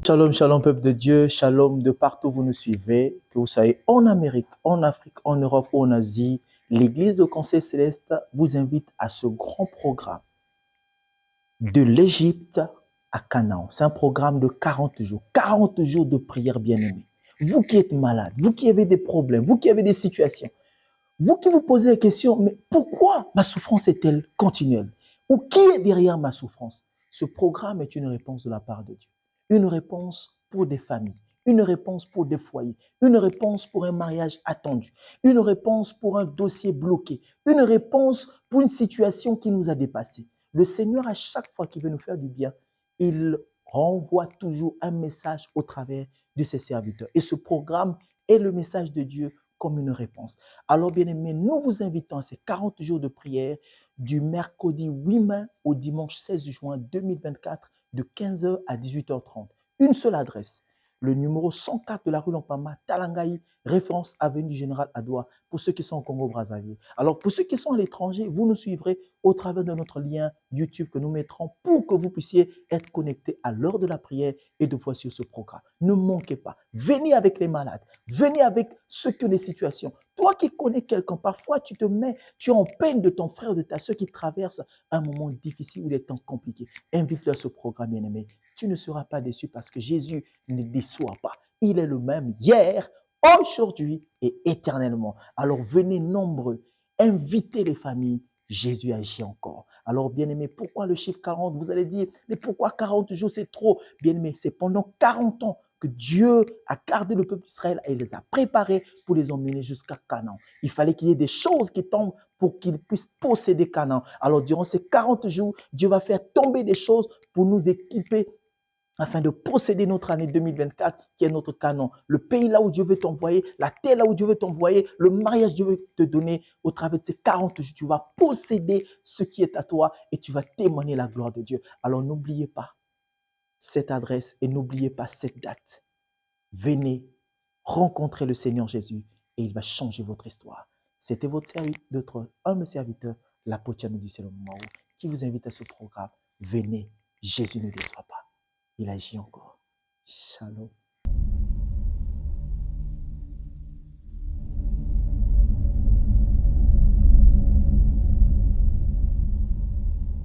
Shalom, shalom, peuple de Dieu, shalom de partout où vous nous suivez, que vous soyez en Amérique, en Afrique, en Europe ou en Asie. L'Église de Conseil Céleste vous invite à ce grand programme de l'Égypte à Canaan. C'est un programme de 40 jours de prière bien-aimée. Vous qui êtes malade, vous qui avez des problèmes, vous qui avez des situations, vous qui vous posez la question, mais pourquoi ma souffrance est-elle continuelle? Ou qui est derrière ma souffrance? Ce programme est une réponse de la part de Dieu. Une réponse pour des familles, une réponse pour des foyers, une réponse pour un mariage attendu, une réponse pour un dossier bloqué, une réponse pour une situation qui nous a dépassés. Le Seigneur, à chaque fois qu'il veut nous faire du bien, il renvoie toujours un message au travers de ses serviteurs. Et ce programme est le message de Dieu comme une réponse. Alors, bien-aimés, nous vous invitons à ces 40 jours de prière du mercredi 8 mai au dimanche 16 juin 2024 de 15h à 18h30. Une seule adresse, le numéro 104 de la rue Lampama, Talangaï, référence avenue du Général Adoua, pour ceux qui sont au Congo-Brazzaville. Alors, pour ceux qui sont à l'étranger, vous nous suivrez au travers de notre lien YouTube que nous mettrons pour que vous puissiez être connectés à l'heure de la prière et de voir sur ce programme. Ne manquez pas. Venez avec les malades. Venez avec ce que les situations. Toi qui connais quelqu'un, parfois tu tu es en peine de ton frère, de ta soeur qui traverse un moment difficile ou des temps compliqués. Invite-le à ce programme, bien-aimé. Tu ne seras pas déçu parce que Jésus ne déçoit pas. Il est le même hier, aujourd'hui et éternellement. Alors venez nombreux, invitez les familles. Jésus agit encore. Alors, bien-aimé, pourquoi le chiffre 40? Vous allez dire, mais pourquoi 40 jours, c'est trop? Bien-aimé, c'est pendant 40 ans que Dieu a gardé le peuple d'Israël et les a préparés pour les emmener jusqu'à Canaan. Il fallait qu'il y ait des choses qui tombent pour qu'ils puissent posséder Canaan. Alors, durant ces 40 jours, Dieu va faire tomber des choses pour nous équiper afin de posséder notre année 2024 qui est notre canon. Le pays là où Dieu veut t'envoyer, la terre là où Dieu veut t'envoyer, le mariage que Dieu veut te donner au travers de ces 40 jours, tu vas posséder ce qui est à toi et tu vas témoigner la gloire de Dieu. Alors n'oubliez pas cette adresse et n'oubliez pas cette date. Venez rencontrer le Seigneur Jésus et il va changer votre histoire. C'était votre humble serviteur, l'apôtre Yannou du Salomon, qui vous invite à ce programme. Venez, Jésus ne déçoit pas. Il agit encore. Shalom.